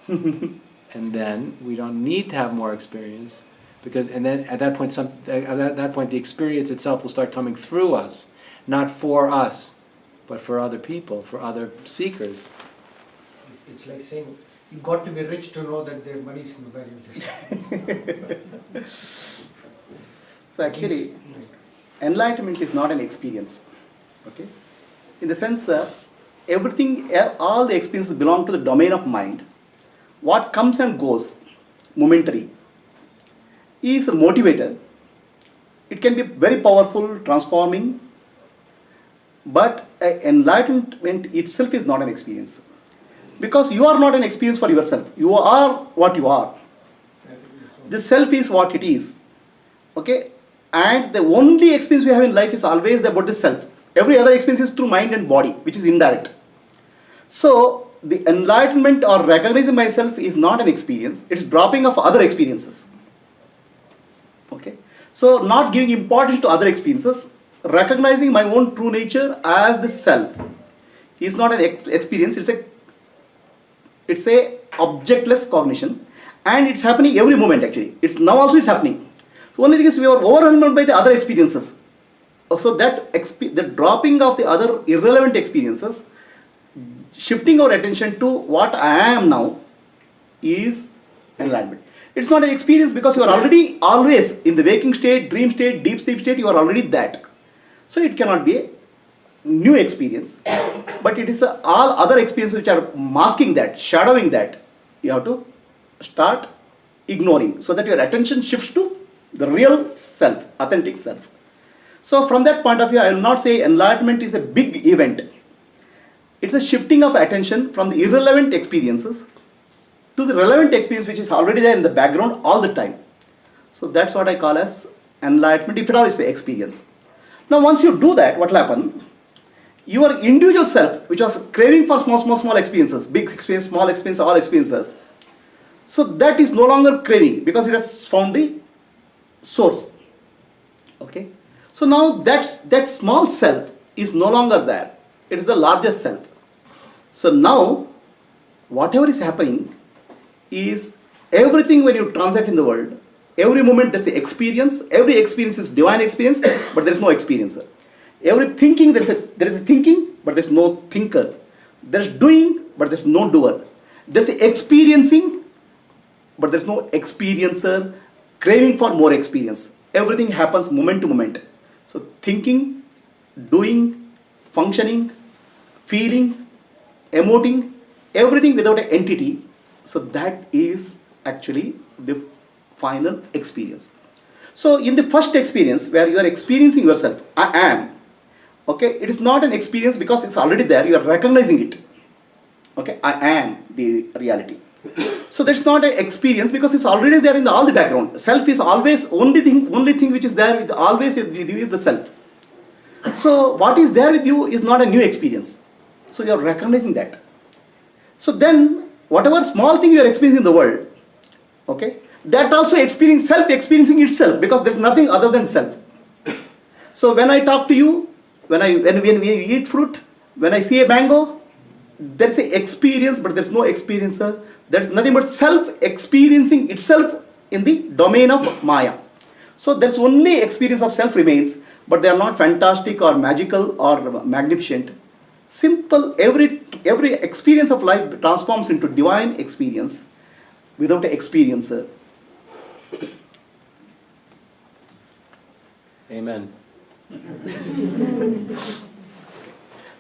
[SPEAKER 2] And then we don't need to have more experience, because and then at that point the experience itself will start coming through us, not for us, but for other people, for other seekers.
[SPEAKER 4] It's like saying, you got to be rich to know that their money is valueless.
[SPEAKER 1] So actually, enlightenment is not an experience. Okay? In the sense, all the experiences belong to the domain of mind. What comes and goes, momentary, is motivated. It can be very powerful, transforming, but enlightenment itself is not an experience. Because you are not an experience for yourself. You are what you are. The self is what it is. Okay? And the only experience we have in life is always about the self. Every other experience is through mind and body, which is indirect. So, the enlightenment or recognizing myself is not an experience. It's dropping of other experiences. Okay? So, not giving importance to other experiences, recognizing my own true nature as the self is not an experience. It's a objectless cognition, and it's happening every moment actually. Now also it's happening. So only thing is we are overwhelmed by the other experiences. So that the dropping of the other irrelevant experiences, shifting our attention to what I am now, is enlightenment. It's not an experience because you are already always in the waking state, dream state, deep sleep state, you are already that. So it cannot be a new experience, but it is all other experiences which are masking that, shadowing that. You have to start ignoring so that your attention shifts to the real self, authentic self. So from that point of view, I will not say enlightenment is a big event. It's a shifting of attention from the irrelevant experiences to the relevant experience which is already there in the background all the time. So that's what I call as enlightenment, if at all it's the experience. Now once you do that, what will happen? Your individual self, which was craving for small experiences, big experience, small experience, all experiences, so that is no longer craving because it has found the source. Okay? So now that small self is no longer there. It is the largest self. So now, whatever is happening is everything when you transact in the world, every moment there's an experience, every experience is divine experience, but there is no experiencer. Every thinking, there is a thinking, but there's no thinker. There's doing, but there's no doer. There's experiencing, but there's no experiencer craving for more experience. Everything happens moment to moment. So thinking, doing, functioning, feeling, emoting, everything without an entity. So that is actually the final experience. So in the first experience where you are experiencing yourself, I am. Okay, it is not an experience because it's already there, you are recognizing it. Okay, I am the reality. So that's not an experience because it's already there in all the background. Self is always, only thing which is there with always with you is the self. So what is there with you is not a new experience. So you are recognizing that. So then whatever small thing you are experiencing in the world, okay, that also self-experiencing itself because there's nothing other than self. So when I talk to you, when we eat fruit, when I see a mango, there's an experience, but there's no experiencer. There's nothing but self-experiencing itself in the domain of Maya. So there's only experience of self remains, but they are not fantastic or magical or magnificent. Simple, every experience of life transforms into divine experience without an experiencer.
[SPEAKER 2] Amen.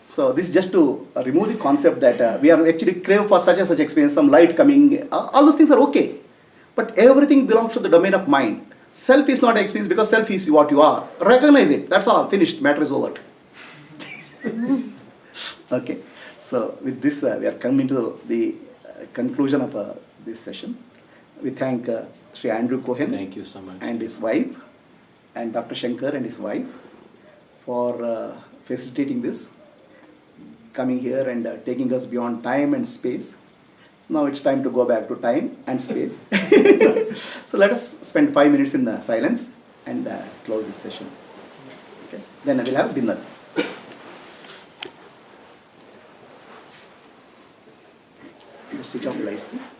[SPEAKER 1] So this is just to remove the concept that we are actually crave for such and such experience, some light coming, all those things are okay. But everything belongs to the domain of mind. Self is not an experience because self is what you are. Recognize it, that's all, finished, matter is over. Okay, so with this we are coming to the conclusion of this session. We thank Sri Andrew Cohen.
[SPEAKER 2] Thank you so much.
[SPEAKER 1] And his wife, and Dr. Shankar and his wife for facilitating this, coming here and taking us beyond time and space. So now it's time to go back to time and space. So let us spend 5 minutes in the silence and close this session. Okay. Then I will have dinner. Just switch off the lights, please.